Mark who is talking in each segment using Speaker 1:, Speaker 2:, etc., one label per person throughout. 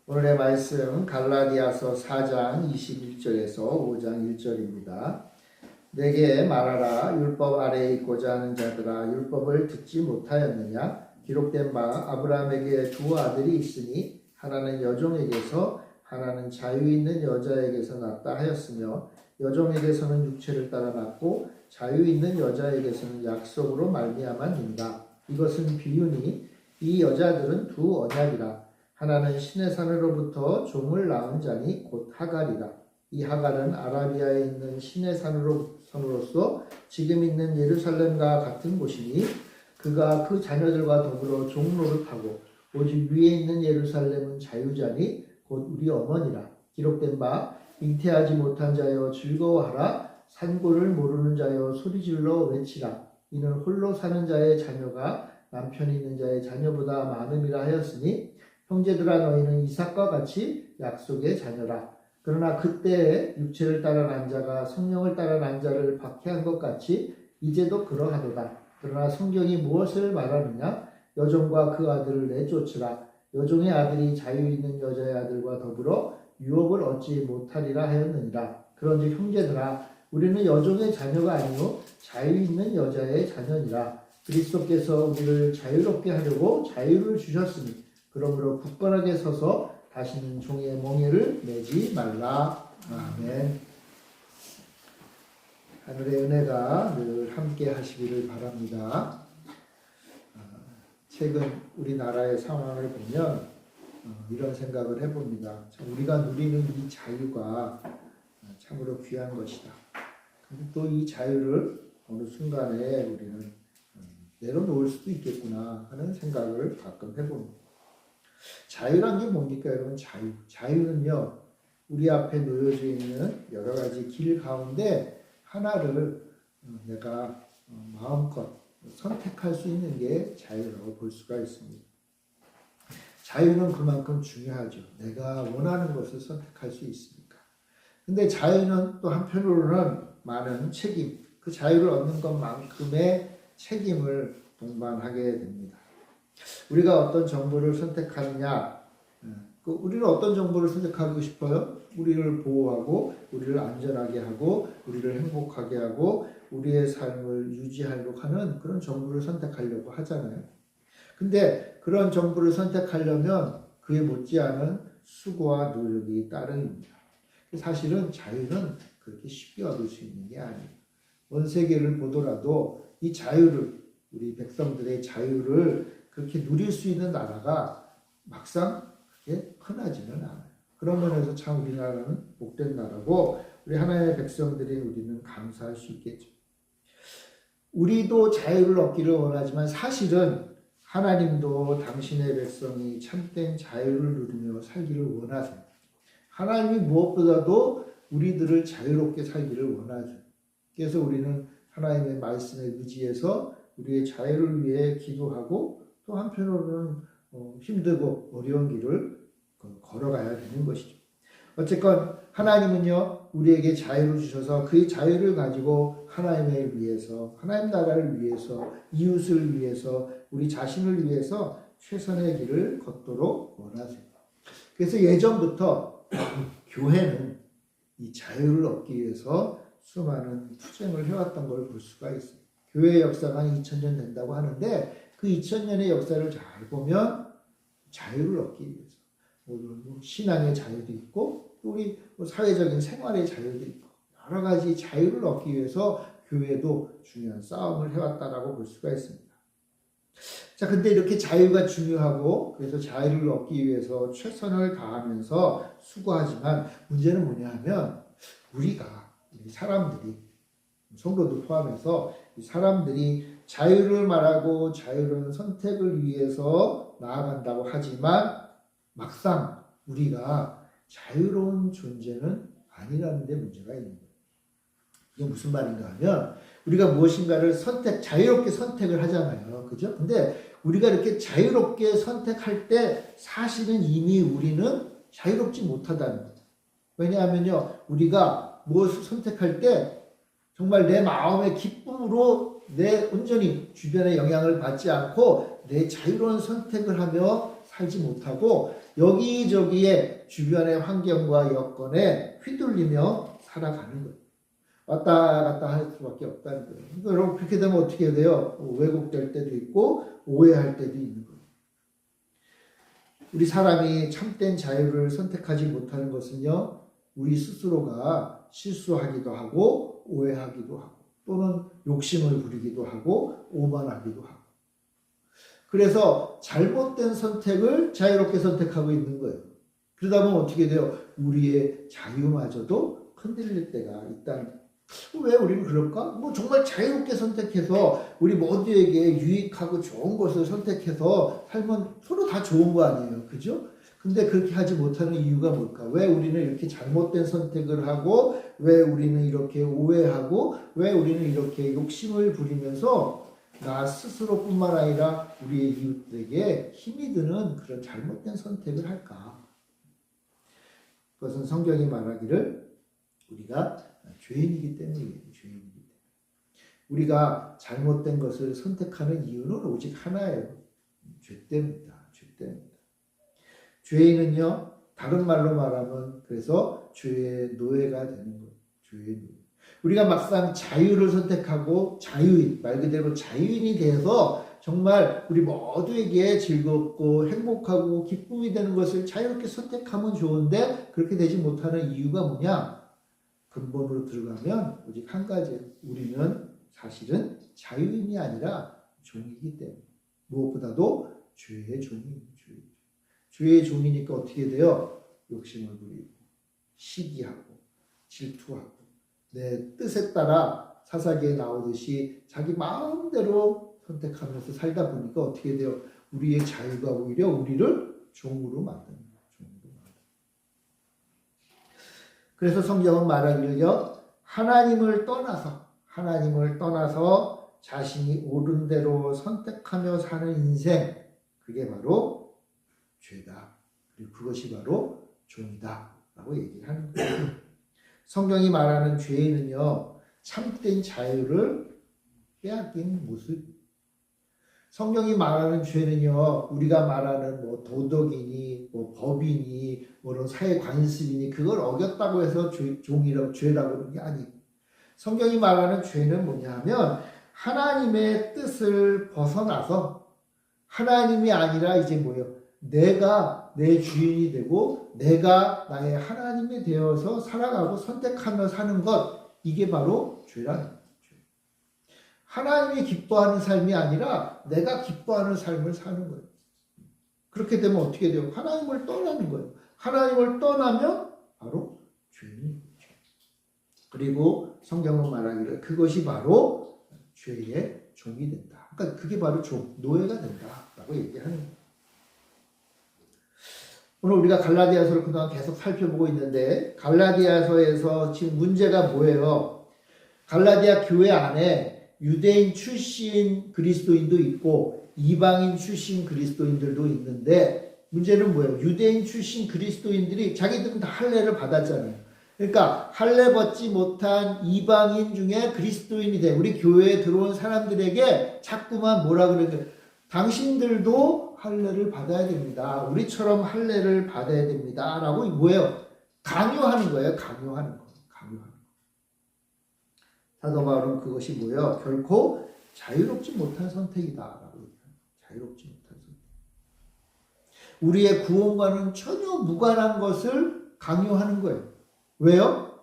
Speaker 1: 오늘의 말씀 갈라디아서 4장 21절에서 5장 1절입니다. 내게 말하라. 율법 아래에 있고자 하는 자들아, 율법을 듣지 못하였느냐? 기록된 바 아브라함에게 두 아들이 있으니 하나는 여종에게서 하나는 자유 있는 여자에게서 났다 하였으며, 여종에게서는 육체를 따라 났고 자유 있는 여자에게서는 약속으로 말미암아 는다. 이것은 비유니 이 여자들은 두 언약이라. 하나는 신의 산으로부터 종을 낳은 자니 곧 하갈이라. 이 하갈은 아라비아에 있는 신의 산으로서 지금 있는 예루살렘과 같은 곳이니, 그가 그 자녀들과 더불어 종 노릇하고 오직 위에 있는 예루살렘은 자유자니 곧 우리 어머니라. 기록된 바 잉태하지 못한 자여 즐거워하라. 산고를 모르는 자여 소리질러 외치라. 이는 홀로 사는 자의 자녀가 남편이 있는 자의 자녀보다 많음이라 하였으니, 형제들아 너희는 이삭과 같이 약속의 자녀라. 그러나 그때에 육체를 따라 난 자가 성령을 따라 난 자를 박해한 것 같이 이제도 그러하도다. 그러나 성경이 무엇을 말하느냐? 여종과 그 아들을 내쫓으라. 여종의 아들이 자유 있는 여자의 아들과 더불어 유업을 얻지 못하리라 하였느니라. 그런즉 형제들아, 우리는 여종의 자녀가 아니요 자유 있는 여자의 자녀니라. 그리스도께서 우리를 자유롭게 하려고 자유를 주셨으니, 그러므로 굳건하게 서서 다시는 종의 멍에를 매지 말라. 아멘. 하늘의 은혜가 늘 함께 하시기를 바랍니다. 최근 우리나라의 상황을 보면 이런 생각을 해봅니다. 우리가 누리는 이 자유가 참으로 귀한 것이다. 또 이 자유를 어느 순간에 우리는 내려놓을 수도 있겠구나 하는 생각을 가끔 해봅니다. 자유란 게 뭡니까, 여러분? 자유는요, 우리 앞에 놓여져 있는 여러 가지 길 가운데 하나를 내가 마음껏 선택할 수 있는 게 자유라고 볼 수가 있습니다. 자유는 그만큼 중요하죠. 내가 원하는 것을 선택할 수 있으니까. 근데 자유는 또 한편으로는 많은 책임, 그 자유를 얻는 것만큼의 책임을 동반하게 됩니다. 우리가 어떤 정보를 선택하느냐, 우리는 어떤 정보를 선택하고 싶어요? 우리를 보호하고, 우리를 안전하게 하고, 우리를 행복하게 하고, 우리의 삶을 유지하려고 하는 그런 정보를 선택하려고 하잖아요. 근데 그런 정보를 선택하려면 그에 못지않은 수고와 노력이 따릅니다. 사실은 자유는 그렇게 쉽게 얻을 수 있는 게 아니에요. 온 세계를 보더라도 이 자유를, 우리 백성들의 자유를 그렇게 누릴 수 있는 나라가 막상 그렇게 흔하지는 않아요. 그런 면에서 참 우리나라는 복된 나라고, 우리 하나님의 백성들이 우리는 감사할 수 있겠죠. 우리도 자유를 얻기를 원하지만 사실은 하나님도 당신의 백성이 참된 자유를 누리며 살기를 원하세요. 하나님이 무엇보다도 우리들을 자유롭게 살기를 원하죠. 그래서 우리는 하나님의 말씀에 의지해서 우리의 자유를 위해 기도하고, 또 한편으로는 힘들고 어려운 길을 걸어가야 되는 것이죠. 어쨌건 하나님은요, 우리에게 자유를 주셔서 그 자유를 가지고 하나님을 위해서, 하나님 나라를 위해서, 이웃을 위해서, 우리 자신을 위해서 최선의 길을 걷도록 원하세요. 그래서 예전부터 교회는 이 자유를 얻기 위해서 수많은 투쟁을 해왔던 걸 볼 수가 있어요. 교회의 역사가 2000년 된다고 하는데, 그 2000년의 역사를 잘 보면 자유를 얻기 위해서 신앙의 자유도 있고, 또 우리 사회적인 생활의 자유도 있고, 여러 가지 자유를 얻기 위해서 교회도 중요한 싸움을 해왔다라고 볼 수가 있습니다. 자, 근데 이렇게 자유가 중요하고, 그래서 자유를 얻기 위해서 최선을 다하면서 수고하지만, 문제는 뭐냐 하면 우리 사람들이, 성도도 포함해서 이 사람들이 자유를 말하고 자유로운 선택을 위해서 나아간다고 하지만 막상 우리가 자유로운 존재는 아니라는 데 문제가 있는 거예요. 이게 무슨 말인가 하면, 우리가 무엇인가를 자유롭게 선택을 하잖아요. 그죠? 근데 우리가 이렇게 자유롭게 선택할 때 사실은 이미 우리는 자유롭지 못하다는 거예요. 왜냐하면요, 우리가 무엇을 선택할 때 정말 내 마음의 기쁨으로 내 온전히 주변의 영향을 받지 않고 내 자유로운 선택을 하며 살지 못하고 여기저기에 주변의 환경과 여건에 휘둘리며 살아가는 거예요. 왔다 갔다 할 수밖에 없다는 거예요. 그러니까 여러분 그렇게 되면 어떻게 돼요? 왜곡될 때도 있고 오해할 때도 있는 거예요. 우리 사람이 참된 자유를 선택하지 못하는 것은요, 우리 스스로가 실수하기도 하고 오해하기도 하고 또는 욕심을 부리기도 하고 오만하기도 하고, 그래서 잘못된 선택을 자유롭게 선택하고 있는 거예요. 그러다 보면 어떻게 돼요? 우리의 자유마저도 흔들릴 때가 있다는 거예요. 왜 우리는 그럴까? 뭐 정말 자유롭게 선택해서 우리 모두에게 유익하고 좋은 것을 선택해서 살면 서로 다 좋은 거 아니에요. 그죠? 근데 그렇게 하지 못하는 이유가 뭘까? 왜 우리는 이렇게 잘못된 선택을 하고, 왜 우리는 이렇게 오해하고, 왜 우리는 이렇게 욕심을 부리면서 나 스스로뿐만 아니라 우리의 이웃들에게 힘이 드는 그런 잘못된 선택을 할까? 그것은 성경이 말하기를 우리가 죄인이기 때문이에요. 죄인이기 때문에. 우리가 잘못된 것을 선택하는 이유는 오직 하나예요. 죄 때문이다. 죄 때문이다. 죄인은요, 다른 말로 말하면 그래서 죄의 노예가 되는 거예요. 죄의 노예. 우리가 막상 자유를 선택하고 자유인, 말 그대로 자유인이 돼서 정말 우리 모두에게 즐겁고 행복하고 기쁨이 되는 것을 자유롭게 선택하면 좋은데 그렇게 되지 못하는 이유가 뭐냐? 근본으로 들어가면 오직 한 가지예요. 우리는 사실은 자유인이 아니라 종이기 때문에. 무엇보다도 죄의 종이에요. 죄의 종이니까 어떻게 돼요? 욕심을 부리고 시기하고 질투하고 내 뜻에 따라 사사기에 나오듯이 자기 마음대로 선택하면서 살다 보니까 어떻게 돼요? 우리의 자유가 오히려 우리를 종으로 만드는 거예요. 그래서 성경은 말하기를요, 하나님을 떠나서 자신이 옳은 대로 선택하며 사는 인생, 그게 바로 죄다. 그리고 그것이 바로 종이다 라고 얘기를 하는 거예요. 성경이 말하는 죄는요, 참된 자유를 빼앗긴 모습. 성경이 말하는 죄는요, 우리가 말하는 뭐 도덕이니, 뭐 법이니, 뭐 사회 관습이니, 그걸 어겼다고 해서 죄라고 그러는 게 아니고, 성경이 말하는 죄는 뭐냐 하면, 하나님의 뜻을 벗어나서, 하나님이 아니라 이제 뭐예요? 내가 내 주인이 되고, 내가 나의 하나님이 되어서 살아가고 선택하며 사는 것, 이게 바로 죄라는 거예요. 하나님이 기뻐하는 삶이 아니라 내가 기뻐하는 삶을 사는 거예요. 그렇게 되면 어떻게 돼요? 하나님을 떠나는 거예요. 하나님을 떠나면 바로 죄인. 그리고 성경은 말하기를 그것이 바로 죄의 종이 된다. 그러니까 그게 바로 노예가 된다라고 얘기하는 거예요. 오늘 우리가 갈라디아서를 그동안 계속 살펴보고 있는데 갈라디아서에서 지금 문제가 뭐예요? 갈라디아 교회 안에 유대인 출신 그리스도인도 있고 이방인 출신 그리스도인들도 있는데 문제는 뭐예요? 유대인 출신 그리스도인들이 자기들은 다 할례를 받았잖아요. 그러니까 할례 받지 못한 이방인 중에 그리스도인이 돼 우리 교회에 들어온 사람들에게 자꾸만 뭐라 그러냐, 당신들도 할례를 받아야 됩니다. 우리처럼 할례를 받아야 됩니다. 라고 뭐예요? 강요하는 거예요. 강요하는 거. 사도 바울은 그것이 뭐예요? 결코 자유롭지 못한 선택이다라고 얘기합니다. 자유롭지 못한 선택. 우리의 구원과는 전혀 무관한 것을 강요하는 거예요. 왜요?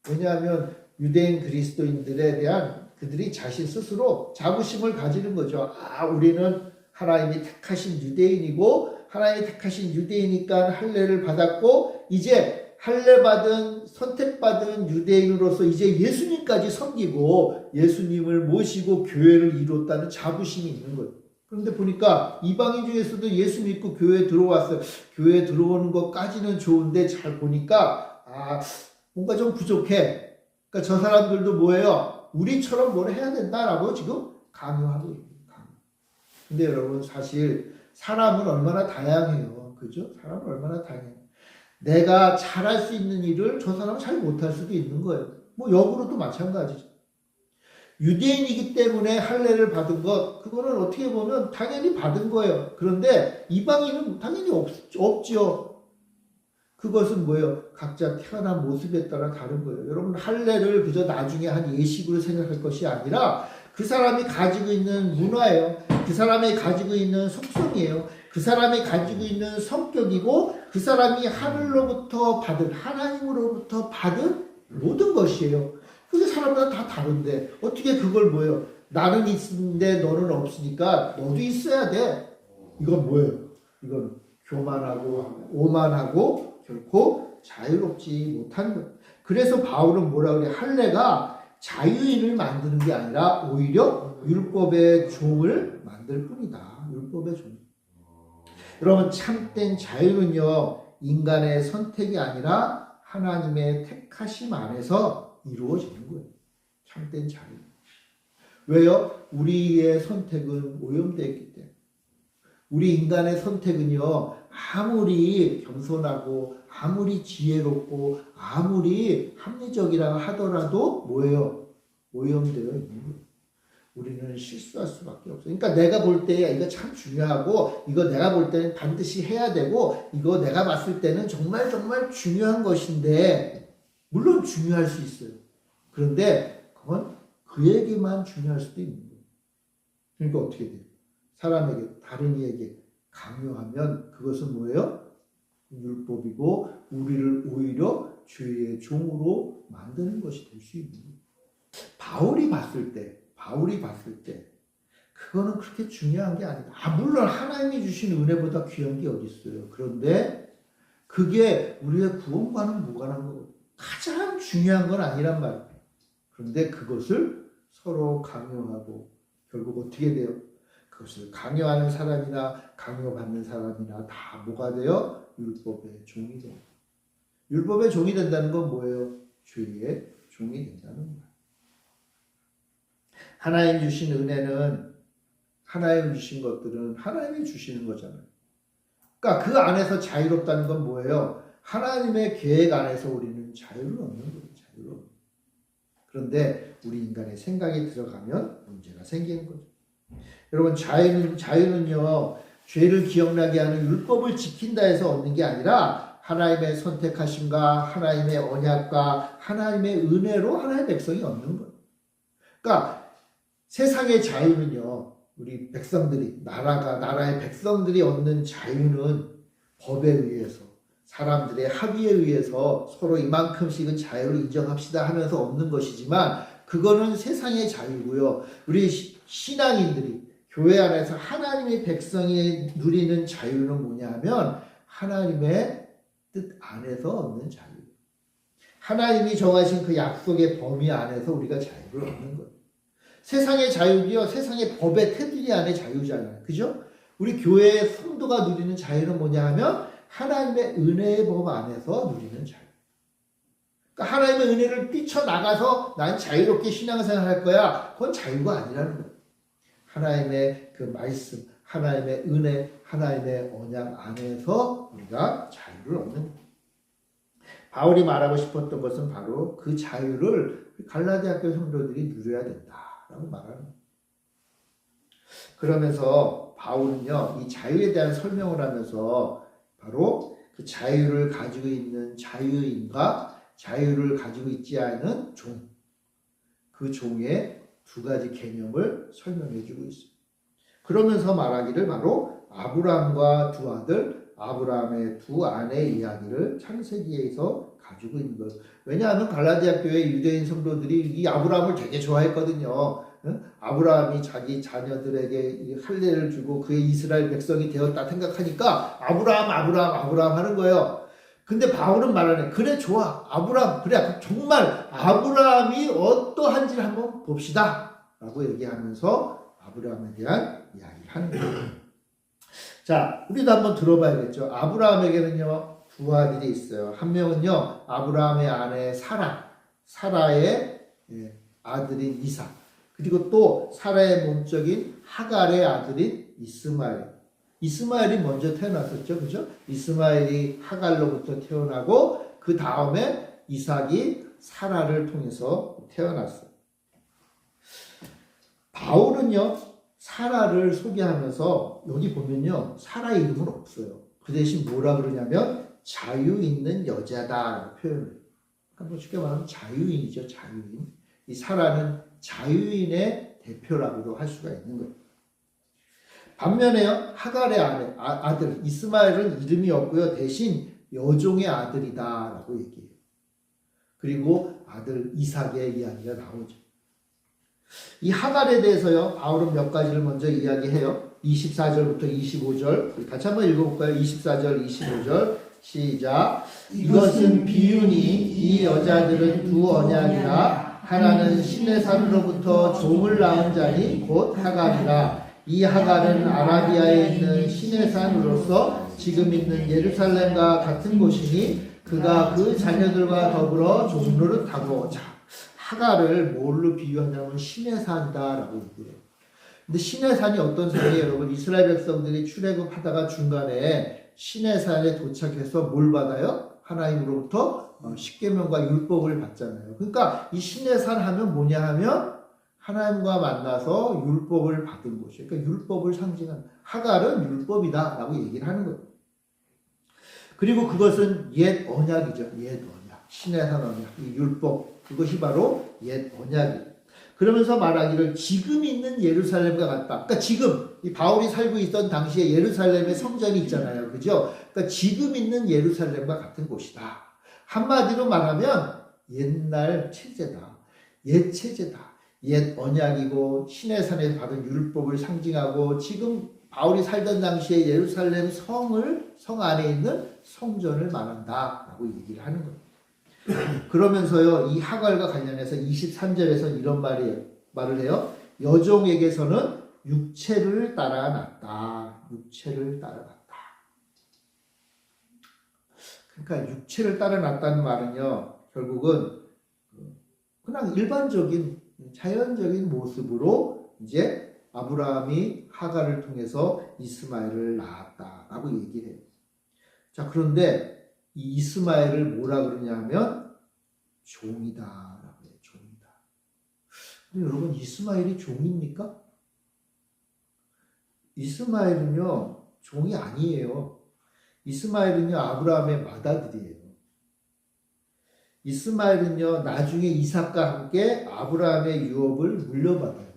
Speaker 1: 왜냐하면 유대인 그리스도인들에 대한 그들이 자신 스스로 자부심을 가지는 거죠. 아, 우리는 하나님이 택하신 유대인이고 하나님이 택하신 유대인이니까 할례를 받았고 이제 할례받은 선택받은 유대인으로서 이제 예수님까지 섬기고 예수님을 모시고 교회를 이뤘다는 자부심이 있는 거예요. 그런데 보니까 이방인 중에서도 예수 믿고 교회에 들어왔어요. 교회에 들어오는 것까지는 좋은데 잘 보니까 뭔가 좀 부족해. 그러니까 저 사람들도 뭐예요? 우리처럼 뭘 해야 된다라고 지금 강요하고 있는 거예요. 근데 여러분 사실 사람은 얼마나 다양해요. 그죠? 사람은 얼마나 다양해요. 내가 잘할 수 있는 일을 저 사람은 잘 못할 수도 있는 거예요. 뭐 역으로도 마찬가지죠. 유대인이기 때문에 할례를 받은 것, 그거는 어떻게 보면 당연히 받은 거예요. 그런데 이방인은 당연히 없지요. 그것은 뭐예요? 각자 태어난 모습에 따라 다른 거예요. 여러분, 할례를 그저 나중에 한 예식으로 생각할 것이 아니라 그 사람이 가지고 있는 문화예요. 그 사람이 가지고 있는 속성이에요. 그 사람이 가지고 있는 성격이고 그 사람이 하늘로부터 받은, 하나님으로부터 받은 모든 것이에요. 그게 사람마다 다 다른데 어떻게 그걸 뭐예요? 나는 있는데 너는 없으니까 너도 있어야 돼. 이건 뭐예요? 이건 교만하고 오만하고 결코 자유롭지 못한 거예요. 그래서 바울은 뭐라 그래? 할례가 자유인을 만드는 게 아니라 오히려 율법의 종을 만들 뿐이다. 율법의 종. 여러분, 참된 자유는요, 인간의 선택이 아니라 하나님의 택하심 안에서 이루어지는 거예요. 참된 자유. 왜요? 우리의 선택은 오염되어 있기 때문에. 우리 인간의 선택은요, 아무리 겸손하고 아무리 지혜롭고 아무리 합리적이라 하더라도 뭐예요? 오염되어 있는 거예요. 우리는 실수할 수밖에 없어요. 그러니까 내가 볼 때 이거 참 중요하고 이거 내가 볼 때는 반드시 해야 되고 이거 내가 봤을 때는 정말 정말 중요한 것인데 물론 중요할 수 있어요. 그런데 그건 그에게만 중요할 수도 있는 거예요. 그러니까 어떻게 돼요? 사람에게, 다른 이에게 강요하면 그것은 뭐예요? 율법이고 우리를 오히려 죄의 종으로 만드는 것이 될 수 있는 거예요. 바울이 봤을 때 그거는 그렇게 중요한 게 아니다. 물론 하나님이 주신 은혜보다 귀한 게 어디 있어요. 그런데 그게 우리의 구원과는 무관한 거거든요. 가장 중요한 건 아니란 말이에요. 그런데 그것을 서로 강요하고 결국 어떻게 돼요? 그것을 강요하는 사람이나 강요받는 사람이나 다 뭐가 돼요? 율법의 종이 돼요. 율법의 종이 된다는 건 뭐예요? 죄의 종이 된다는 거예요. 하나님 주신 은혜는, 하나님 주신 것들은 하나님이 주시는 거잖아요. 그러니까 그 안에서 자유롭다는 건 뭐예요? 하나님의 계획 안에서 우리는 자유를 얻는 거예요. 자유를 얻는. 그런데 우리 인간의 생각이 들어가면 문제가 생기는 거죠. 여러분, 자유는요, 죄를 기억나게 하는 율법을 지킨다 해서 얻는 게 아니라 하나님의 선택하심과 하나님의 언약과 하나님의 은혜로 하나님의 백성이 얻는 거예요. 그러니까 세상의 자유는요, 우리 백성들이, 나라의 백성들이 얻는 자유는 법에 의해서, 사람들의 합의에 의해서 서로 이만큼씩은 자유를 인정합시다 하면서 얻는 것이지만, 그거는 세상의 자유고요. 우리 신앙인들이 교회 안에서 하나님의 백성이 누리는 자유는 뭐냐 하면 하나님의 뜻 안에서 얻는 자유. 하나님이 정하신 그 약속의 범위 안에서 우리가 자유를 얻는 거예요. 세상의 자유도요, 세상의 법의 테두리 안의 자유잖아요. 그죠? 우리 교회의 성도가 누리는 자유는 뭐냐 하면 하나님의 은혜의 법 안에서 누리는 자유. 그러니까 하나님의 은혜를 뛰쳐나가서 난 자유롭게 신앙생활 할 거야. 그건 자유가 아니라는 거예요. 하나님의 그 말씀, 하나님의 은혜, 하나님의 언약 안에서 우리가 자유를 얻는 거예요. 바울이 말하고 싶었던 것은 바로 그 자유를 갈라디아 교회 성도들이 누려야 된다라고 말하는 거예요. 그러면서 바울은요, 이 자유에 대한 설명을 하면서 바로 그 자유를 가지고 있는 자유인과 자유를 가지고 있지 않은 종, 그 종의 두 가지 개념을 설명해 주고 있습니다. 그러면서 말하기를 바로 아브라함과 두 아들, 아브라함의 두 아내의 이야기를 창세기에서 가지고 있는 거예요. 왜냐하면 갈라디아 교회 유대인 성도들이 이 아브라함을 되게 좋아했거든요. 아브라함이 자기 자녀들에게 할례를 주고 그의 이스라엘 백성이 되었다 생각하니까 아브라함 하는 거예요. 근데 바울은 말하네. 그래, 좋아. 아브라함, 그래, 정말 아브라함이 어떠한지를 한번 봅시다. 라고 얘기하면서 아브라함에 대한 이야기를 하는 거예요. 자, 우리도 한번 들어봐야겠죠. 아브라함에게는요, 두 아들이 있어요. 한 명은요, 아브라함의 아내 사라의 아들인 이삭. 그리고 또 사라의 몸적인 하갈의 아들인 이스마엘이 먼저 태어났었죠. 그죠? 이스마엘이 하갈로부터 태어나고 그 다음에 이삭이 사라를 통해서 태어났어요. 바울은요, 사라를 소개하면서 여기 보면요, 사라 이름은 없어요. 그 대신 뭐라 그러냐면 자유 있는 여자다라고 표현을 해요. 그러니까 쉽게 말하면 자유인이죠, 자유인. 이 사라는 자유인의 대표라고도 할 수가 있는 거예요. 반면에요, 하갈의 아들 이스마엘은 이름이 없고요, 대신 여종의 아들이다라고 얘기해요. 그리고 아들 이삭의 이야기가 나오죠. 이 하갈에 대해서요, 바울은 몇 가지를 먼저 이야기해요. 24절부터 25절 같이 한번 읽어볼까요? 24절 25절 시작. 이것은 비유니 이 여자들은 두 언약이라 하나는 신의 산으로부터 종을 낳은 자니 곧 하갈이라. 이 하갈은 아라비아에 있는 신의 산으로서 지금 있는 예루살렘과 같은 곳이니 그가 그 자녀들과 더불어 종노릇하고. 자, 하갈을 뭘로 비유하냐면 신의 산이다라고 얘기해요. 근데 신의 산이 어떤 산이에요? 여러분, 이스라엘 백성들이 출애굽하다가 중간에 신의 산에 도착해서 뭘 받아요? 하나님으로부터 십계명과 율법을 받잖아요. 그러니까 이 신의 산 하면 뭐냐 하면 하나님과 만나서 율법을 받은 곳이에요. 그러니까 율법을 상징하는, 하갈은 율법이다라고 얘기를 하는 거예요. 그리고 그것은 옛 언약이죠. 옛 언약. 신의 산 언약. 이 율법. 그것이 바로 옛 언약이에요. 그러면서 말하기를 지금 있는 예루살렘과 같다. 그러니까 지금 이 바울이 살고 있던 당시에 예루살렘의 성전이 있잖아요. 그죠? 그러니까 지금 있는 예루살렘과 같은 곳이다. 한마디로 말하면 옛날 체제다. 옛 체제다. 옛 언약이고 신의 산에서 받은 율법을 상징하고 지금 바울이 살던 당시에 예루살렘 성 안에 있는 성전을 말한다라고 얘기를 하는 거예요. 그러면서요, 이 하갈과 관련해서 23절에서 이런 말을 해요. 여종에게서는 육체를 따라 났다. 육체를 따라 났다. 그러니까 육체를 따라 났다는 말은요, 결국은 그냥 일반적인 자연적인 모습으로 이제 아브라함이 하갈을 통해서 이스마엘을 낳았다라고 얘기를 해요. 자, 그런데 이 이스마엘을 뭐라 그러냐 하면 종이다라고 해요. 종이다. 근데 여러분, 이스마엘이 종입니까? 이스마엘은요, 종이 아니에요. 이스마엘은요, 아브라함의 맏아들이에요. 이스마엘은요, 나중에 이삭과 함께 아브라함의 유업을 물려받아요.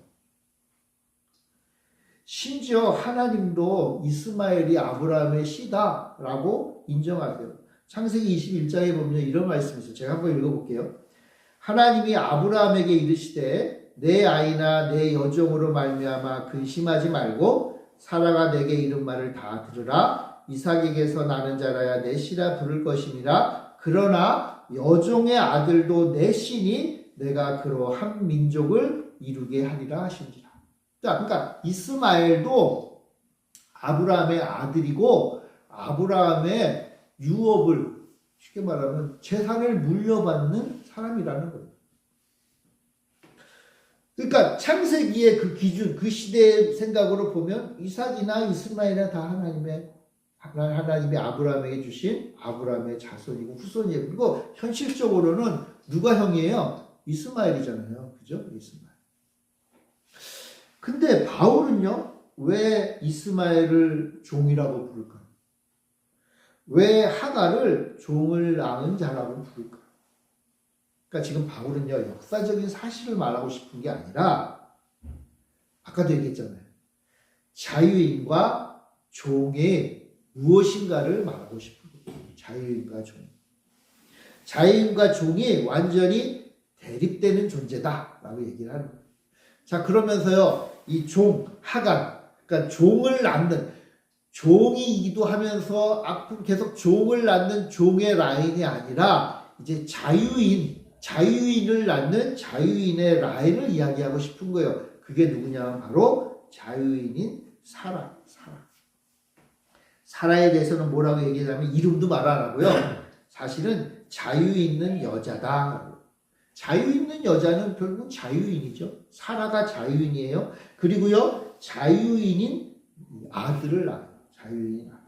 Speaker 1: 심지어 하나님도 이스마엘이 아브라함의 씨다라고 인정하세요. 창세기 21장에 보면 이런 말씀이 있어요. 제가 한번 읽어볼게요. 하나님이 아브라함에게 이르시되 내 아이나 내 여종으로 말미암아 근심하지 말고 사라가 내게 이른 말을 다 들으라. 이삭에게서 나는 자라야 내 씨라 부를 것이니라. 그러나 여종의 아들도 내 씨니 내가 그로 한 민족을 이루게 하리라 하신지라. 자, 그러니까 이스마엘도 아브라함의 아들이고 아브라함의 유업을, 쉽게 말하면 재산을 물려받는 사람이라는 거예요. 그러니까 창세기의 그 기준, 그 시대의 생각으로 보면 이삭이나 이스마엘이나 다 하나님이 아브라함에게 주신 아브라함의 자손이고 후손이에요. 그리고 현실적으로는 누가 형이에요? 이스마엘이잖아요. 그죠? 이스마엘. 근데 바울은요, 왜 이스마엘을 종이라고 부를까요? 왜 하갈을 종을 낳은 자라고 부를까요? 그러니까 지금 바울은요, 역사적인 사실을 말하고 싶은 게 아니라, 아까도 얘기했잖아요. 자유인과 종의 무엇인가를 말하고 싶은 거예요. 자유인과 종. 자유인과 종이 완전히 대립되는 존재다라고 얘기를 하는 거예요. 자, 그러면서요, 이 종, 하갈, 그러니까 종을 낳는, 종이기도 하면서 앞으로 계속 종을 낳는 종의 라인이 아니라 이제 자유인을 낳는 자유인의 라인을 이야기하고 싶은 거예요. 그게 누구냐? 바로 자유인인 사라. 사라에 대해서는 뭐라고 얘기하냐면 이름도 말 안 하고요. 사실은 자유 있는 여자다. 자유 있는 여자는 결국 자유인이죠. 사라가 자유인이에요. 그리고요, 자유인인 아들을 낳아요. 자유인인 아들.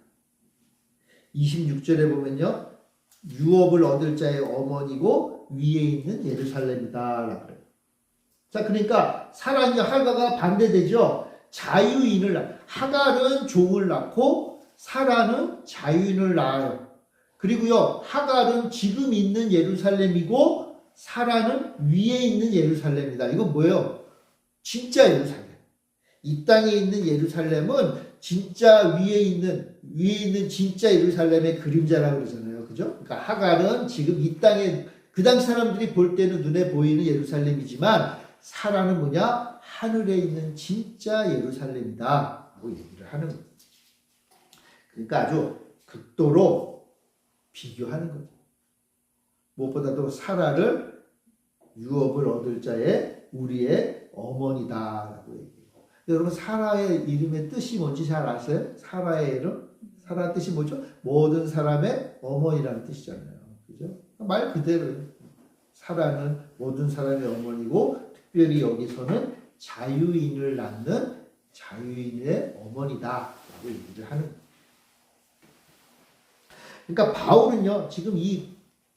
Speaker 1: 26절에 보면요, 유업을 얻을 자의 어머니고 위에 있는 예루살렘이다 라고 그래요. 자, 그러니까 사라와 하가가 반대되죠. 자유인을 하갈은 종을 낳고 사라는 자유인을 낳아요. 그리고요, 하갈은 지금 있는 예루살렘이고 사라는 위에 있는 예루살렘이다. 이건 뭐예요? 진짜 예루살렘. 이 땅에 있는 예루살렘은 진짜 위에 있는 진짜 예루살렘의 그림자라고 그러잖아요. 그죠? 그러니까 하갈은 지금 이 땅에 그 당시 사람들이 볼 때는 눈에 보이는 예루살렘이지만 사라는 뭐냐? 하늘에 있는 진짜 예루살렘이다 라고 얘기를 하는 거예요. 그러니까 아주 극도로 비교하는 거죠. 무엇보다도 사라를 유업을 얻을 자의 우리의 어머니다라고 얘기해요. 여러분 사라의 이름의 뜻이 뭔지 잘 아세요? 사라의 이름? 사라 뜻이 뭐죠? 모든 사람의 어머니라는 뜻이잖아요. 그죠? 말 그대로예요. 사라는 모든 사람의 어머니고 특별히 여기서는 자유인을 낳는 자유인의 어머니다라고 얘기를 하는 거예요. 그러니까 바울은요 지금 이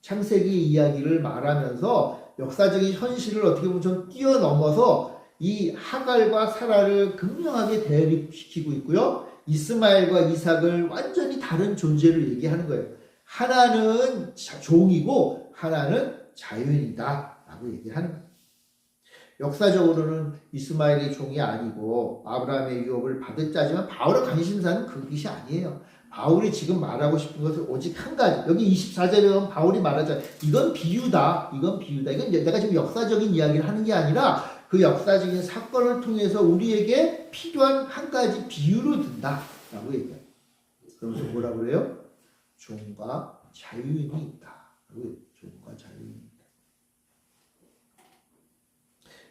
Speaker 1: 창세기 이야기를 말하면서 역사적인 현실을 어떻게 보면 좀 뛰어넘어서 이 하갈과 사라를 극명하게 대립시키고 있고요. 이스마엘과 이삭을 완전히 다른 존재를 얘기하는 거예요. 하나는 종이고 하나는 자유인이다 라고 얘기하는 거예요. 역사적으로는 이스마엘이 종이 아니고 아브라함의 유업을 받았자지만 바울의 관심사는 그것이 아니에요. 바울이 지금 말하고 싶은 것은 오직 한 가지. 여기 24절에 보면 바울이 말하잖아요. 이건 비유다. 이건 내가 지금 역사적인 이야기를 하는 게 아니라 그 역사적인 사건을 통해서 우리에게 필요한 한 가지 비유로 든다. 라고 얘기해요. 그러면서 뭐라 그래요? 종과 자유인이 있다. 종과 자유인이 있다.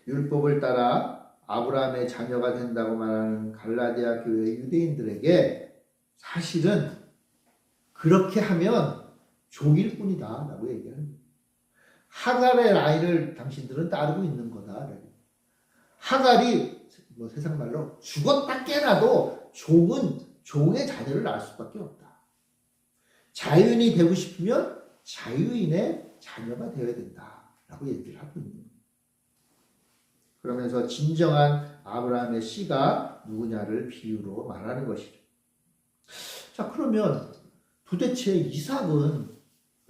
Speaker 1: 율법을 따라 아브라함의 자녀가 된다고 말하는 갈라디아 교회 유대인들에게 사실은 그렇게 하면 종일 뿐이다 라고 얘기하는 거예요. 하갈의 라인을 당신들은 따르고 있는 거다. 하갈이 세상 말로 죽었다 깨나도 종은 종의 자녀를 낳을 수밖에 없다. 자유인이 되고 싶으면 자유인의 자녀가 되어야 된다 라고 얘기를 하고 있는 거예요. 그러면서 진정한 아브라함의 씨가 누구냐를 비유로 말하는 것이죠. 자, 그러면 도대체 이삭은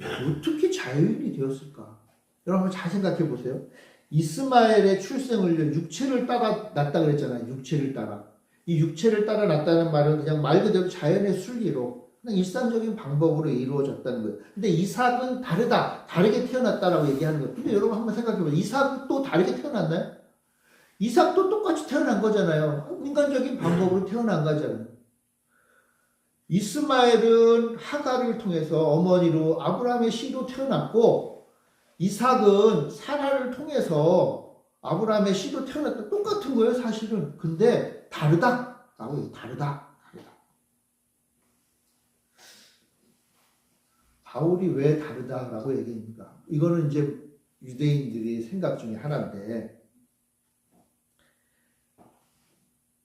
Speaker 1: 어떻게 자유인이 되었을까? 여러분 잘 생각해 보세요. 이스마엘의 출생을 육체를 따라 낳았다 그랬잖아요. 육체를 따라. 이 육체를 따라 낳았다는 말은 그냥 말 그대로 자연의 순리로 그냥 일상적인 방법으로 이루어졌다는 거예요. 근데 이삭은 다르다. 다르게 태어났다라고 얘기하는 거예요. 근데 여러분 한번 생각해 보세요. 이삭은 또 다르게 태어났나요? 이삭도 똑같이 태어난 거잖아요. 인간적인 방법으로 태어난 거잖아요. 이스마엘은 하갈을 통해서 어머니로 아브라함의 씨로 태어났고 이삭은 사라를 통해서 아브라함의 씨로 태어났다. 똑같은 거예요 사실은. 근데 다르다. 다르다. 바울이 왜 다르다라고 얘기합니까? 이거는 이제 유대인들이 생각 중에 하나인데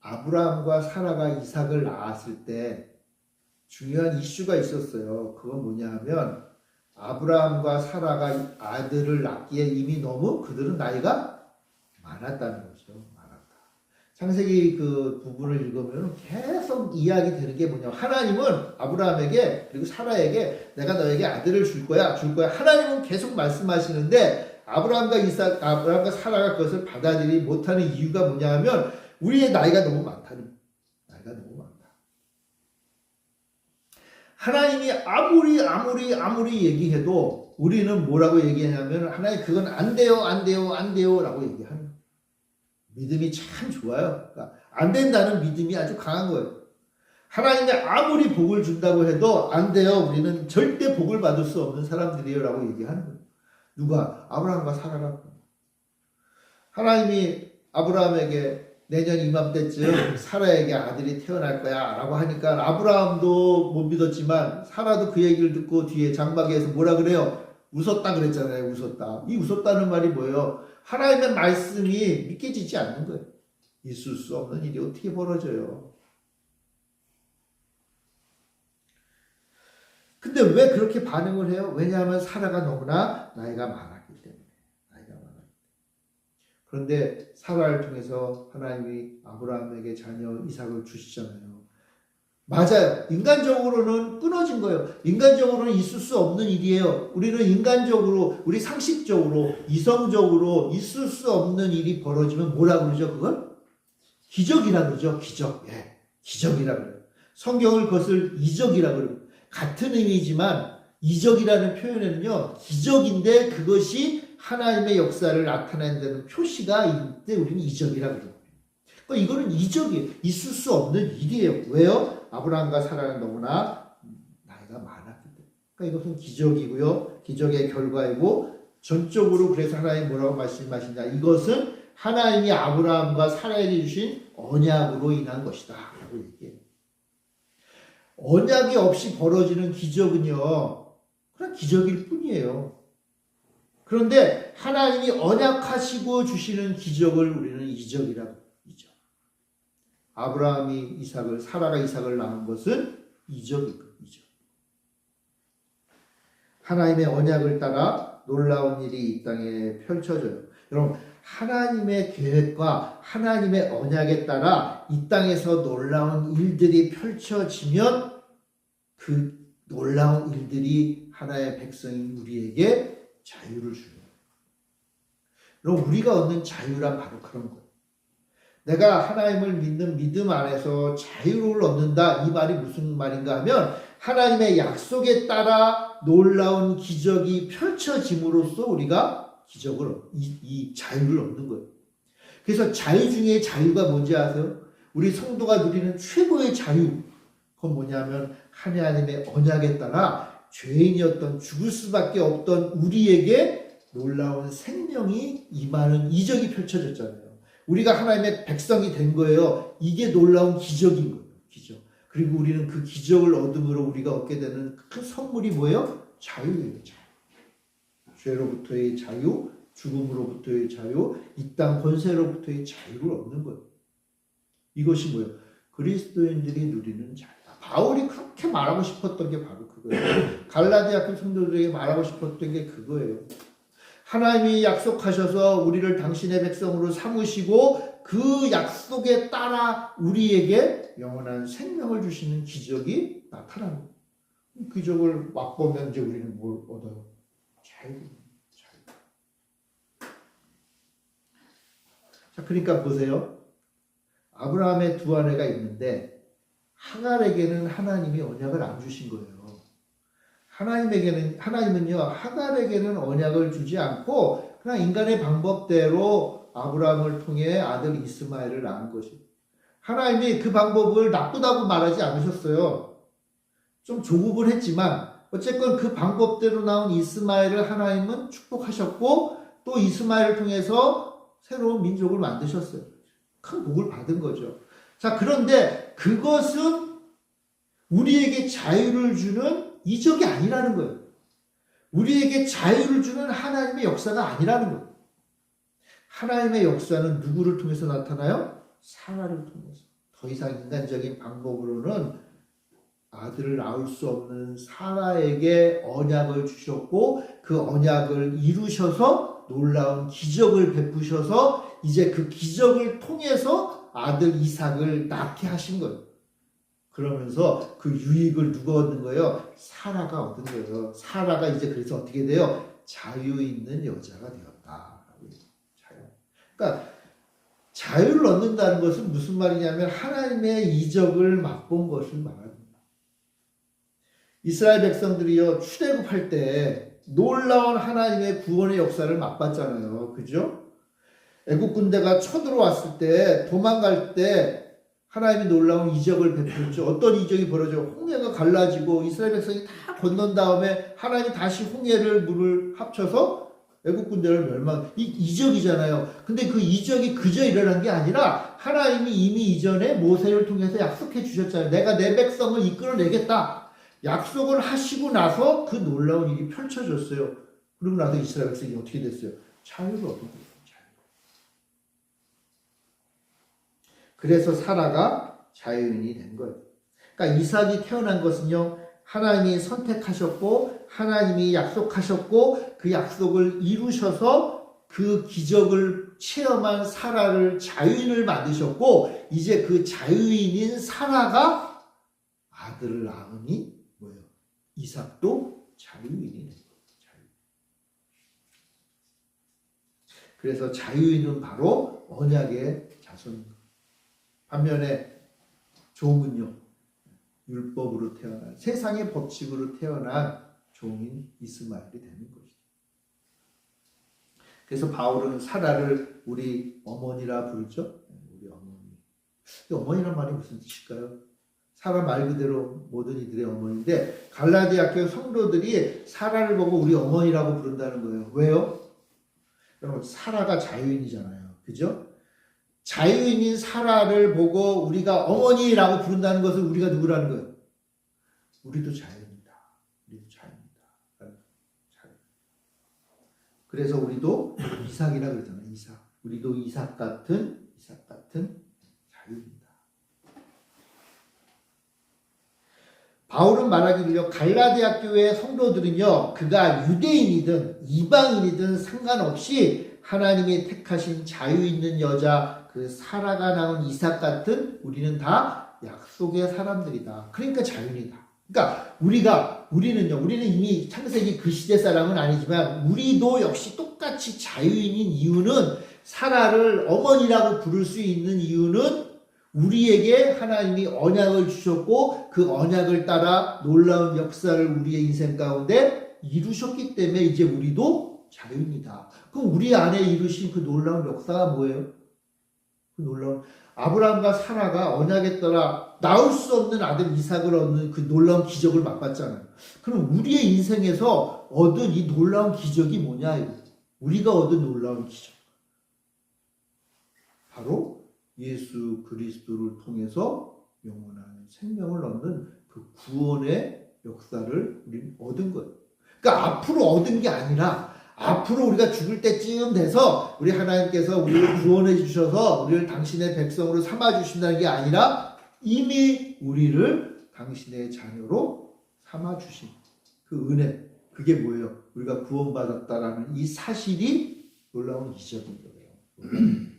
Speaker 1: 아브라함과 사라가 이삭을 낳았을 때 중요한 이슈가 있었어요. 그건 뭐냐 하면 아브라함과 사라가 아들을 낳기에 이미 너무 그들은 나이가 많았다는 거죠. 많았다. 창세기 그 부분을 읽으면 계속 이야기 되는 게 뭐냐. 하나님은 아브라함에게 그리고 사라에게 내가 너에게 아들을 줄 거야. 하나님은 계속 말씀하시는데 아브라함과 사라가 그것을 받아들이지 못하는 이유가 뭐냐 하면 우리의 나이가 너무 많다는 나이가 너무 많다. 하나님이 아무리 얘기해도 우리는 뭐라고 얘기하냐면 하나님 그건 안 돼요 라고 얘기하는 거예요. 믿음이 참 좋아요. 그러니까 안 된다는 믿음이 아주 강한 거예요. 하나님이 아무리 복을 준다고 해도 안 돼요. 우리는 절대 복을 받을 수 없는 사람들이에요 라고 얘기하는 거예요. 누가? 아브라함과 사라라고. 하나님이 아브라함에게 내년 이맘때쯤 사라에게 아들이 태어날 거야 라고 하니까 아브라함도 못 믿었지만 사라도 그 얘기를 듣고 뒤에 장막에서 뭐라 그래요? 웃었다 그랬잖아요. 웃었다. 이 웃었다는 말이 뭐예요? 하나님의 말씀이 믿겨지지 않는 거예요. 있을 수 없는 일이 어떻게 벌어져요? 근데 왜 그렇게 반응을 해요? 왜냐하면 사라가 너무나 나이가 많았기 때문에. 그런데 사라를 통해서 하나님이 아브라함에게 자녀 이삭을 주시잖아요. 맞아요. 인간적으로는 끊어진 거예요. 인간적으로는 있을 수 없는 일이에요. 우리는 인간적으로, 우리 상식적으로, 이성적으로 있을 수 없는 일이 벌어지면 뭐라 그러죠, 그걸? 기적이라 그러죠, 기적. 예, 기적이라 그래요. 성경을 그것을 이적이라 그래요. 같은 의미지만 이적이라는 표현에는요, 기적인데 그것이 하나님의 역사를 나타낸다는 표시가 있을 때 우리는 이적이라 그래요. 그러니까 이거는 이적이에요. 있을 수 없는 일이에요. 왜요? 아브라함과 사라는 너무나 나이가 많았기 때문에. 그러니까 이것은 기적이고요. 기적의 결과이고, 전적으로 그래서 하나님이 뭐라고 말씀하시냐. 이것은 하나님이 아브라함과 사라에게 주신 언약으로 인한 것이다. 라고 얘기해요. 언약이 없이 벌어지는 기적은요, 그냥 기적일 뿐이에요. 그런데 하나님이 언약하시고 주시는 기적을 우리는 이적이라고. 아브라함이 이삭을, 사라가 이삭을 낳은 것은 이적이고, 이적. 하나님의 언약을 따라 놀라운 일이 이 땅에 펼쳐져요. 여러분, 하나님의 계획과 하나님의 언약에 따라 이 땅에서 놀라운 일들이 펼쳐지면 그 놀라운 일들이 하나의 백성인 우리에게 자유를 주는 거예요. 여러분, 우리가 얻는 자유란 바로 그런 거예요. 내가 하나님을 믿는 믿음 안에서 자유를 얻는다. 이 말이 무슨 말인가 하면 하나님의 약속에 따라 놀라운 기적이 펼쳐짐으로써 우리가 이 자유를 얻는 거예요. 그래서 자유 중에 자유가 뭔지 아세요? 우리 성도가 누리는 최고의 자유. 그건 뭐냐면 하나님의 언약에 따라 죄인이었던 죽을 수밖에 없던 우리에게 놀라운 생명이 임하는 이적이 펼쳐졌잖아요. 우리가 하나님의 백성이 된 거예요. 이게 놀라운 기적인 거예요. 기적. 그리고 우리는 그 기적을 얻음으로 우리가 얻게 되는 큰 선물이 뭐예요? 자유예요. 자유. 죄로부터의 자유, 죽음으로부터의 자유, 이 땅 권세로부터의 자유를 얻는 거예요. 이것이 뭐예요? 그리스도인들이 누리는 자유다. 바울이 그렇게 말하고 싶었던 게 바로 그거예요. 갈라디아 교 성도들에게 말하고 싶었던 게 그거예요. 하나님이 약속하셔서 우리를 당신의 백성으로 삼으시고 그 약속에 따라 우리에게 영원한 생명을 주시는 기적이 나타나는 거예요. 기적을 맛보면 이제 우리는 뭘 얻어요? 자유. 자, 그러니까 보세요. 아브라함의 두 아내가 있는데 하갈에게는 하나님이 언약을 안 주신 거예요. 하나님은요, 하갈에게는 언약을 주지 않고 그냥 인간의 방법대로 아브라함을 통해 아들 이스마엘을 낳은 것이에요. 하나님이 그 방법을 나쁘다고 말하지 않으셨어요. 좀 조급을 했지만 어쨌건 그 방법대로 나온 이스마엘을 하나님은 축복하셨고 또 이스마엘을 통해서 새로운 민족을 만드셨어요. 큰 복을 받은 거죠. 자, 그런데 그것은 우리에게 자유를 주는 이적이 아니라는 거예요. 우리에게 자유를 주는 하나님의 역사가 아니라는 거예요. 하나님의 역사는 누구를 통해서 나타나요? 사라를 통해서. 더 이상 인간적인 방법으로는 아들을 낳을 수 없는 사라에게 언약을 주셨고 그 언약을 이루셔서 놀라운 기적을 베푸셔서 이제 그 기적을 통해서 아들 이삭을 낳게 하신 거예요. 그러면서 그 유익을 누가 얻는 거예요? 사라가 얻은 거예요. 사라가 이제 그래서 어떻게 돼요? 자유 있는 여자가 되었다. 자유. 그러니까 자유를 얻는다는 것은 무슨 말이냐면 하나님의 이적을 맛본 것을 말합니다. 이스라엘 백성들이요 출애굽할 때 놀라운 하나님의 구원의 역사를 맛봤잖아요. 그죠? 애국 군대가 쳐들어왔을 때 도망갈 때 하나님이 놀라운 이적을 베풀었죠. 어떤 이적이 벌어져? 홍해가 갈라지고 이스라엘 백성이 다 건넌 다음에 하나님이 다시 홍해를 물을 합쳐서 애국 군대를 이 이적이잖아요. 근데 그 이적이 그저 일어난 게 아니라 하나님이 이미 이전에 모세를 통해서 약속해 주셨잖아요. 내가 내 백성을 이끌어내겠다. 약속을 하시고 나서 그 놀라운 일이 펼쳐졌어요. 그리고 나서 이스라엘 백성이 어떻게 됐어요? 자유를 얻은 거예요. 그래서 사라가 자유인이 된 거예요. 그러니까 이삭이 태어난 것은요, 하나님이 선택하셨고, 하나님이 약속하셨고, 그 약속을 이루셔서 그 기적을 체험한 사라를 자유인을 만드셨고 이제 그 자유인인 사라가 아들을 낳으니 뭐예요? 이삭도 자유인이 된 거예요. 그래서 자유인은 바로 언약의 자손입니다. 반면에 종은요, 율법으로 태어난 세상의 법칙으로 태어난 종인 이스마엘이 되는 것이죠. 그래서 바울은 사라를 우리 어머니라 부르죠. 우리 어머니. 어머니란 말이 무슨 뜻일까요? 사라 말 그대로 모든 이들의 어머니인데 갈라디아 교회 성도들이 사라를 보고 우리 어머니라고 부른다는 거예요. 왜요? 여러분 사라가 자유인이잖아요. 그죠? 자유인인 사라를 보고 우리가 어머니라고 부른다는 것은 우리가 누구라는 거예요? 우리도 자유입니다. 우리도 자유입니다. 자유. 그래서 우리도 이삭이라 그러잖아요. 이삭. 우리도 이삭 같은 자유입니다. 바울은 말하기를요, 갈라디아 교회 성도들은요, 그가 유대인이든 이방인이든 상관없이 하나님이 택하신 자유 있는 여자, 그 사라가 낳은 이삭 같은 우리는 다 약속의 사람들이다. 그러니까 자유인이다. 그러니까 우리는 이미 창세기 그 시대 사람은 아니지만 우리도 역시 똑같이 자유인인 이유는 사라를 어머니라고 부를 수 있는 이유는 우리에게 하나님이 언약을 주셨고 그 언약을 따라 놀라운 역사를 우리의 인생 가운데 이루셨기 때문에 이제 우리도 자유입니다. 그럼 우리 안에 이루신 그 놀라운 역사가 뭐예요? 그 놀라운 아브라함과 사라가 언약에 따라 낳을 수 없는 아들 이삭을 얻는 그 놀라운 기적을 맛봤잖아요. 그럼 우리의 인생에서 얻은 이 놀라운 기적이 뭐냐? 우리가 얻은 놀라운 기적. 바로 예수 그리스도를 통해서 영원한 생명을 얻는 그 구원의 역사를 우리는 얻은 거예요. 그러니까 앞으로 얻은 게 아니라 앞으로 우리가 죽을 때쯤 돼서 우리 하나님께서 우리를 구원해 주셔서 우리를 당신의 백성으로 삼아 주신다는 게 아니라 이미 우리를 당신의 자녀로 삼아 주신 그 은혜, 그게 뭐예요? 우리가 구원받았다라는 이 사실이 놀라운 이적인 거예요.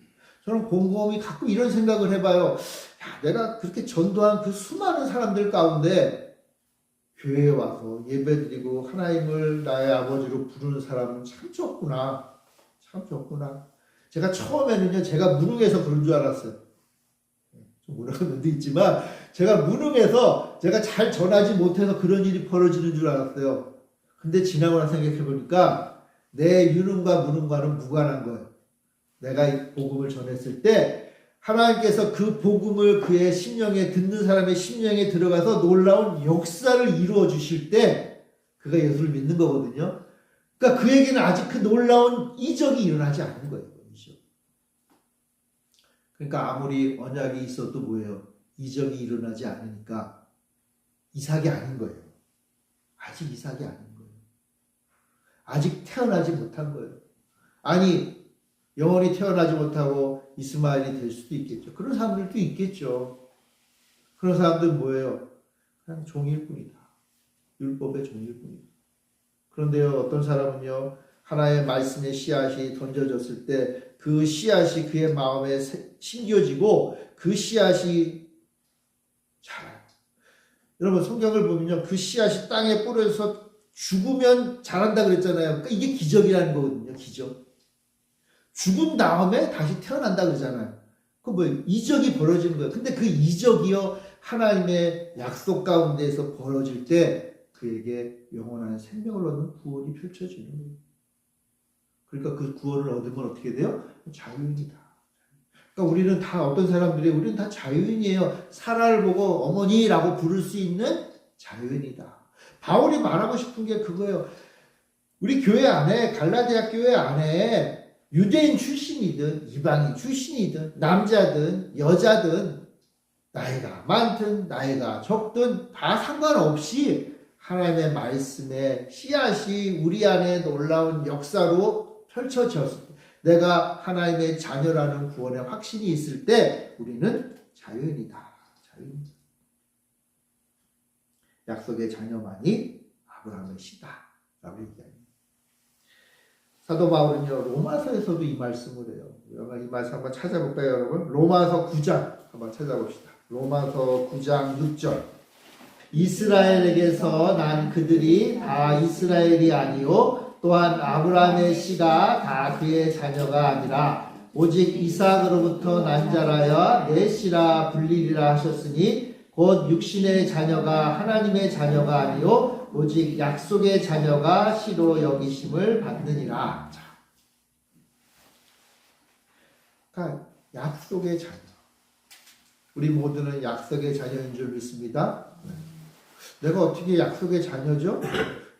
Speaker 1: 저는 곰곰이 가끔 이런 생각을 해봐요. 야, 내가 그렇게 전도한 그 수많은 사람들 가운데 교회에 와서 예배드리고 하나님을 나의 아버지로 부르는 사람은 참 적구나. 참 적구나. 제가 처음에는요, 제가 무능해서 그런 줄 알았어요. 좀 무능한 면도 있지만 제가 무능해서 제가 잘 전하지 못해서 그런 일이 벌어지는 줄 알았어요. 근데 지나고 나서 생각해보니까 내 유능과 무능과는 무관한 거예요. 내가 이 복음을 전했을 때 하나님께서 그 복음을 그의 심령에 듣는 사람의 심령에 들어가서 놀라운 역사를 이루어 주실 때 그가 예수를 믿는 거거든요. 그러니까 그에게는 아직 그 놀라운 이적이 일어나지 않은 거예요. 이적. 그러니까 아무리 언약이 있어도 뭐예요? 이적이 일어나지 않으니까 이삭이 아닌 거예요. 아직 이삭이 아닌 거예요. 아직 태어나지 못한 거예요. 아니 영원히 태어나지 못하고 이스마엘이 될 수도 있겠죠. 그런 사람들도 있겠죠. 그런 사람들은 뭐예요? 그냥 종일 뿐이다. 율법의 종일 뿐이다. 그런데요, 어떤 사람은요, 하나의 말씀의 씨앗이 던져졌을 때 그 씨앗이 그의 마음에 심겨지고 그 씨앗이 자라요. 여러분 성경을 보면요, 그 씨앗이 땅에 뿌려서 죽으면 자란다 그랬잖아요. 그러니까 이게 기적이라는 거거든요. 기적. 죽은 다음에 다시 태어난다 그러잖아요. 그 뭐 이적이 벌어지는 거예요. 근데 그 이적이요, 하나님의 약속 가운데에서 벌어질 때 그에게 영원한 생명을 얻는 구원이 펼쳐지는 거예요. 그러니까 그 구원을 얻으면 어떻게 돼요? 자유인이다. 그러니까 우리는 다 어떤 사람들이 우리는 다 자유인이에요. 사라를 보고 어머니라고 부를 수 있는 자유인이다. 바울이 말하고 싶은 게 그거예요. 우리 교회 안에, 갈라디아 교회 안에 유대인 출신이든 이방인 출신이든 남자든 여자든 나이가 많든 나이가 적든 다 상관없이 하나님의 말씀에 씨앗이 우리 안에 놀라운 역사로 펼쳐졌을 때, 내가 하나님의 자녀라는 구원의 확신이 있을 때 우리는 자유인이다. 자유인이다. 약속의 자녀만이 아브라함의 씨다 라고 얘기합니다. 사도 바울은요 로마서에서도 이 말씀을 해요. 이 말씀 한번 찾아볼까요, 여러분? 로마서 9장 한번 찾아봅시다. 로마서 9장 6절. 이스라엘에게서 난 그들이 다 이스라엘이 아니요 또한 아브라함의 씨가 다 그의 자녀가 아니라 오직 이삭으로부터 난 자라야 내 씨라 불리리라 하셨으니 곧 육신의 자녀가 하나님의 자녀가 아니요 오직 약속의 자녀가 씨로 여기심을 받느니라. 그러니까 약속의 자녀. 우리 모두는 약속의 자녀인 줄 믿습니다. 내가 어떻게 약속의 자녀죠?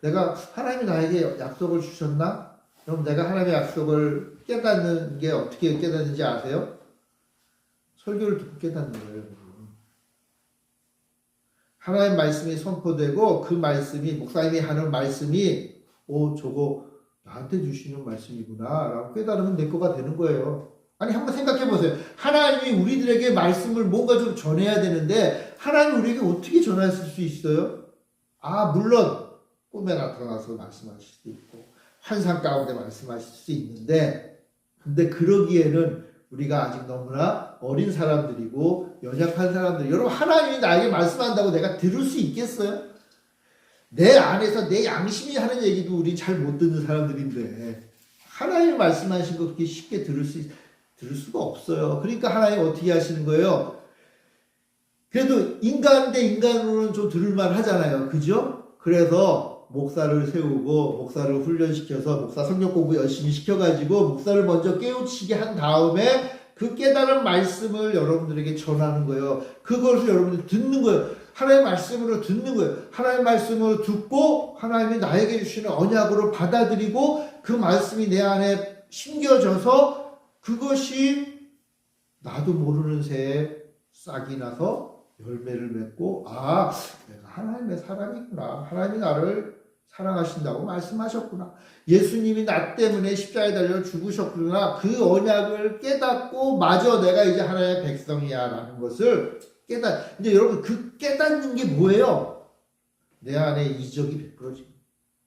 Speaker 1: 내가 하나님이 나에게 약속을 주셨나? 그럼 내가 하나님의 약속을 깨닫는 게 어떻게 깨닫는지 아세요? 설교를 듣고 깨닫는 거예요. 하나님 말씀이 선포되고 그 말씀이 목사님이 하는 말씀이 저거 나한테 주시는 말씀이구나 라고 깨달으면 내 거가 되는 거예요. 아니 한번 생각해 보세요. 하나님이 우리들에게 말씀을 뭔가 좀 전해야 되는데 하나님이 우리에게 어떻게 전하실 수 있어요? 물론 꿈에 나타나서 말씀하실 수도 있고 환상 가운데 말씀하실 수 있는데 근데 그러기에는 우리가 아직 너무나 어린 사람들이고 연약한 사람들. 여러분 하나님이 나에게 말씀한다고 내가 들을 수 있겠어요? 내 안에서 내 양심이 하는 얘기도 우리 잘 못 듣는 사람들인데 하나님이 말씀하신 거 그렇게 쉽게 들을 수가 없어요. 그러니까 하나님 어떻게 하시는 거예요? 그래도 인간 대 인간으로는 좀 들을만 하잖아요. 그죠? 그래서 목사를 세우고 목사를 훈련시켜서 목사 성경 공부 열심히 시켜가지고 목사를 먼저 깨우치게 한 다음에 그 깨달은 말씀을 여러분들에게 전하는 거예요. 그것을 여러분들이 듣는 거예요. 하나님의 말씀으로 듣는 거예요. 하나님의 말씀으로 듣고 하나님이 나에게 주시는 언약으로 받아들이고 그 말씀이 내 안에 심겨져서 그것이 나도 모르는 새에 싹이 나서 열매를 맺고 내가 하나님의 사람이구나. 하나님이 나를 사랑하신다고 말씀하셨구나. 예수님이 나 때문에 십자가에 달려 죽으셨구나. 그 언약을 깨닫고 마저 내가 이제 하나님의 백성이야 라는 것을 이제 여러분 그 깨닫는 게 뭐예요? 내 안에 이적이 베풀어지고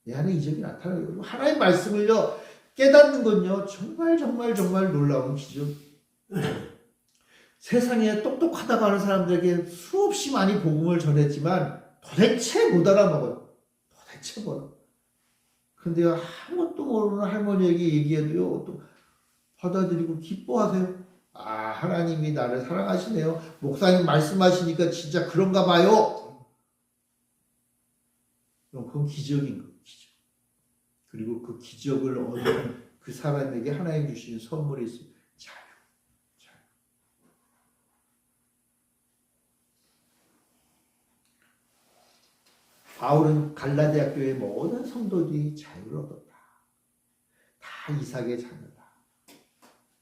Speaker 1: 내 안에 이적이 나타나요. 하나님의 말씀을요 깨닫는 건요 정말 놀라운 기적. 세상에 똑똑하다고 하는 사람들에게 수없이 많이 복음을 전했지만 도대체 못 알아먹어요. 도대체 뭐라. 근데 아무것도 모르는 할머니에게 얘기해도요 또 받아들이고 기뻐하세요. 하나님이 나를 사랑하시네요. 목사님 말씀하시니까 진짜 그런가 봐요. 그럼 그건 기적인 거예요. 기적. 그리고 그 기적을 얻는 그 사람에게 하나님 주신 선물이 있어요. 자유. 바울은 갈라디아 교회의 모든 성도들이 자유를 얻었다. 다 이삭의 자녀다.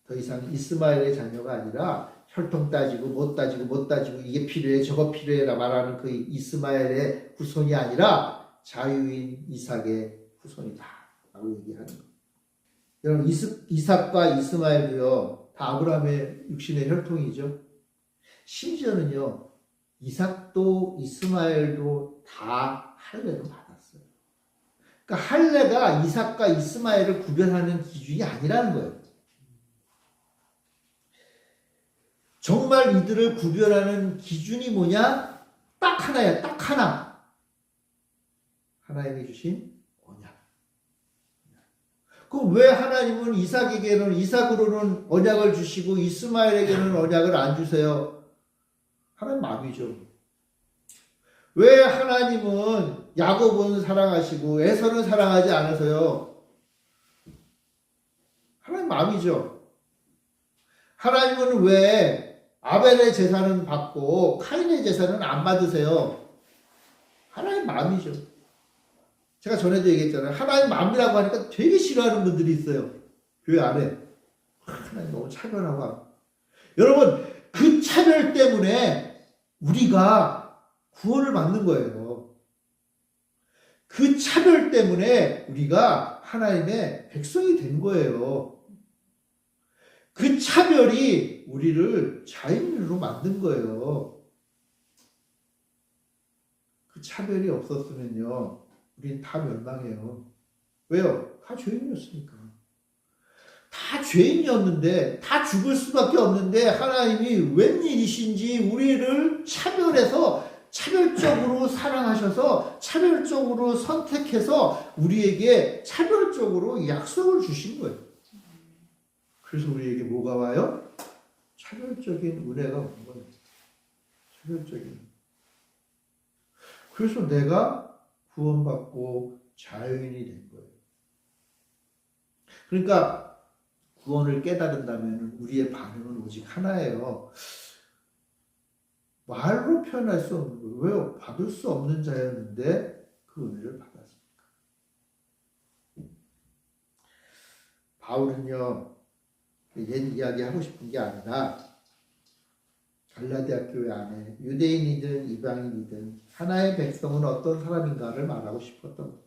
Speaker 1: 더 이상 이스마엘의 자녀가 아니라 혈통 따지고 못 따지고 이게 필요해 저거 필요해라 말하는 그 이스마엘의 후손이 아니라 자유인 이삭의 후손이다 라고 얘기하는 거예요. 여러분 이삭과 이스마엘도요 다 아브라함의 육신의 혈통이죠. 심지어는요 이삭도 이스마엘도 다 할례를 받았어요. 그러니까 할례가 이삭과 이스마엘을 구별하는 기준이 아니라는 거예요. 정말 이들을 구별하는 기준이 뭐냐? 딱 하나야, 딱 하나. 하나님이 주신 언약. 그럼 왜 하나님은 이삭으로는 언약을 주시고 이스마엘에게는 언약을 안 주세요? 하나님 마음이죠. 왜 하나님은 야곱은 사랑하시고 에서는 사랑하지 않으세요? 하나님 마음이죠. 하나님은 왜 아벨의 제사는 받고 카인의 제사는 안 받으세요? 하나님 마음이죠. 제가 전에도 얘기했잖아요. 하나님 마음이라고 하니까 되게 싫어하는 분들이 있어요. 교회 안에. 하나님 너무 차별하고. 여러분 그 차별 때문에 우리가 구원을 받는 거예요. 그 차별 때문에 우리가 하나님의 백성이 된 거예요. 그 차별이 우리를 자유인으로 만든 거예요. 그 차별이 없었으면요, 우리는 다 멸망해요. 왜요? 다 죄인이었으니까. 다 죄인이었는데, 다 죽을 수밖에 없는데 하나님이 웬일이신지 우리를 차별해서 차별적으로 사랑하셔서 차별적으로 선택해서 우리에게 차별적으로 약속을 주신 거예요. 그래서 우리에게 뭐가 와요? 차별적인 은혜가 온 거예요. 차별적인. 그래서 내가 구원받고 자유인이 된 거예요. 그러니까 구원을 깨달은다면 우리의 반응은 오직 하나예요. 말로 표현할 수 없는 거예요. 왜요? 받을 수 없는 자였는데 그 은혜를 받았습니까? 바울은요, 옛 이야기 하고 싶은 게 아니라 갈라디아 교회 안에 유대인이든 이방인이든 하나의 백성은 어떤 사람인가를 말하고 싶었던 거예요.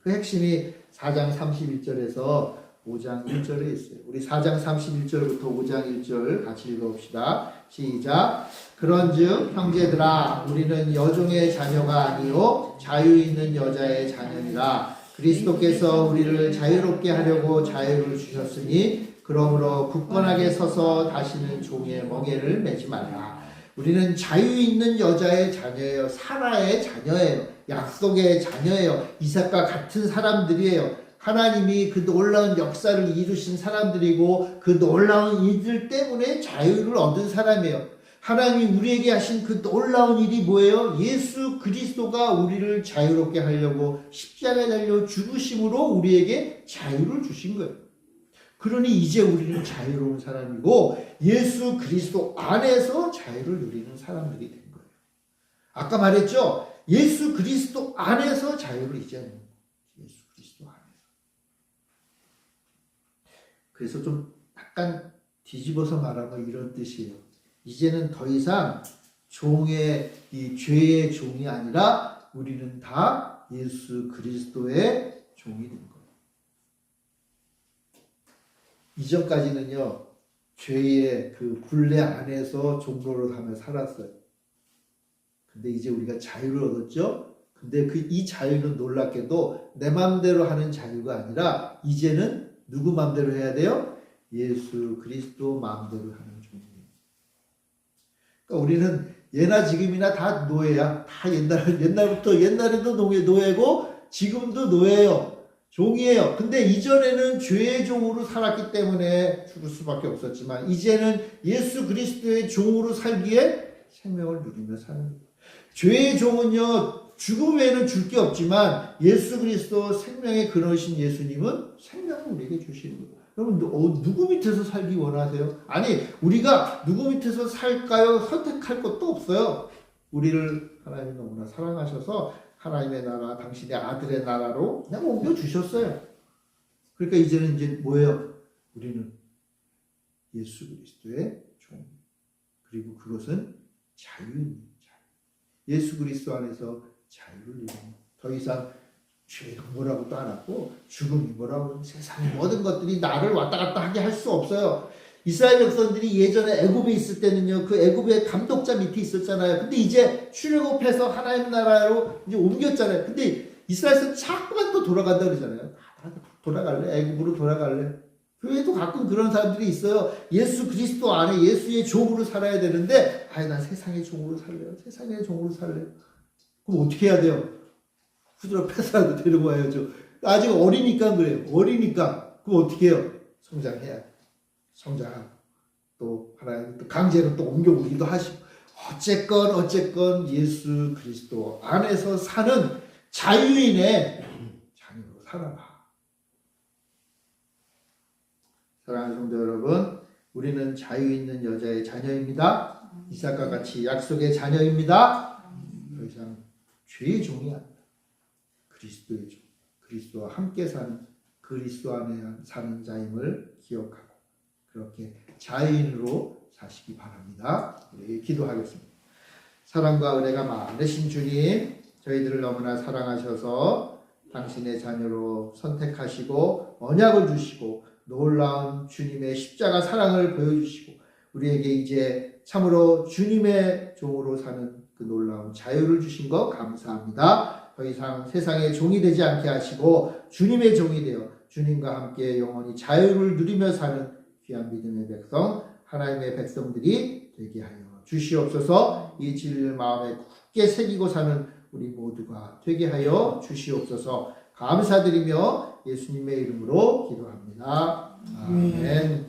Speaker 1: 그 핵심이 4장 31절에서 5장 1절에 있어요. 우리 4장 31절부터 5장 1절 같이 읽어봅시다. 시작. 그런즉 형제들아 우리는 여종의 자녀가 아니요 자유 있는 여자의 자녀니라. 그리스도께서 우리를 자유롭게 하려고 자유를 주셨으니 그러므로 굳건하게 서서 다시는 종의 멍에를 매지 말라. 우리는 자유 있는 여자의 자녀예요. 사라의 자녀예요. 약속의 자녀예요. 이삭과 같은 사람들이에요. 하나님이 그 놀라운 역사를 이루신 사람들이고 그 놀라운 이들 때문에 자유를 얻은 사람이에요. 하나님이 우리에게 하신 그 놀라운 일이 뭐예요? 예수 그리스도가 우리를 자유롭게 하려고 십자가에 달려 죽으심으로 우리에게 자유를 주신 거예요. 그러니 이제 우리는 자유로운 사람이고 예수 그리스도 안에서 자유를 누리는 사람들이 된 거예요. 아까 말했죠? 예수 그리스도 안에서 자유를 이제 누리는 거예요. 예수 그리스도 안에서. 그래서 좀 약간 뒤집어서 말하면 이런 뜻이에요. 이제는 더 이상 종의 이 죄의 종이 아니라 우리는 다 예수 그리스도의 종이 된 거예요. 이전까지는요, 죄의 그 굴레 안에서 종로릇하며 살았어요. 근데 이제 우리가 자유를 얻었죠? 근데 이 자유는 놀랍게도 내 마음대로 하는 자유가 아니라 이제는 누구 마음대로 해야 돼요? 예수 그리스도 마음대로 하는 종이에요. 그러니까 우리는 예나 지금이나 다 노예야. 다 옛날에도 노예고 지금도 노예예요. 종이에요. 근데 이전에는 죄의 종으로 살았기 때문에 죽을 수밖에 없었지만 이제는 예수 그리스도의 종으로 살기에 생명을 누리며 사는 거예요. 죄의 종은요, 죽음 외에는 줄 게 없지만 예수 그리스도 생명의 근원이신 예수님은 생명을 우리에게 주시는 거예요. 여러분 누구 밑에서 살기 원하세요? 아니 우리가 누구 밑에서 살까요? 선택할 것도 없어요. 우리를 하나님이 너무나 사랑하셔서 하나님의 나라, 당신의 아들의 나라로 그냥 옮겨주셨어요. 그러니까 이제는 이제 뭐예요? 우리는 예수 그리스도의 종. 그리고 그것은 자유입니다. 예수 그리스도 안에서 자유를 누리는 더 이상 죄가 뭐라고도 안 하고 죽음이 뭐라고 세상의 모든 것들이 나를 왔다 갔다 하게 할 수 없어요. 이스라엘 백성들이 예전에 애굽에 있을 때는요, 그 애굽의 감독자 밑에 있었잖아요. 근데 이제 출애굽해서 하나님 나라로 이제 옮겼잖아요. 근데 이스라엘에서 자꾸만 또 돌아간다 그러잖아요. 돌아갈래? 애굽으로 돌아갈래? 교회도 가끔 그런 사람들이 있어요. 예수 그리스도 안에 예수의 종으로 살아야 되는데, 난 세상의 종으로 살래요. 세상의 종으로 살래요. 그럼 어떻게 해야 돼요? 후드로 패스라도 데리고 와야죠. 아직 어리니까 그래요. 어리니까. 그럼 어떻게 해요? 성장해야 돼요. 성장하고 또 하나님 또 강제로 또 옮겨오기도 하시고 어쨌건 예수 그리스도 안에서 사는 자유인의 자녀로 살아라. 사랑하는 성도 여러분, 우리는 자유 있는 여자의 자녀입니다. 이삭과 같이 약속의 자녀입니다. 더 이상 죄의 종이 아니다. 그리스도의 종, 그리스도와 함께 사는 그리스도 안에 사는 자임을 기억하고 그렇게 자유인으로 사시기 바랍니다. 우리 기도하겠습니다. 사랑과 은혜가 많으신 주님, 저희들을 너무나 사랑하셔서 당신의 자녀로 선택하시고 언약을 주시고 놀라운 주님의 십자가 사랑을 보여주시고 우리에게 이제 참으로 주님의 종으로 사는 그 놀라운 자유를 주신 것 감사합니다. 더 이상 세상의 종이 되지 않게 하시고 주님의 종이 되어 주님과 함께 영원히 자유를 누리며 사는 귀한 믿음의 백성, 하나님의 백성들이 되게 하여 주시옵소서. 이 진리를 마음에 굳게 새기고 사는 우리 모두가 되게 하여 주시옵소서. 감사드리며 예수님의 이름으로 기도합니다. 아멘.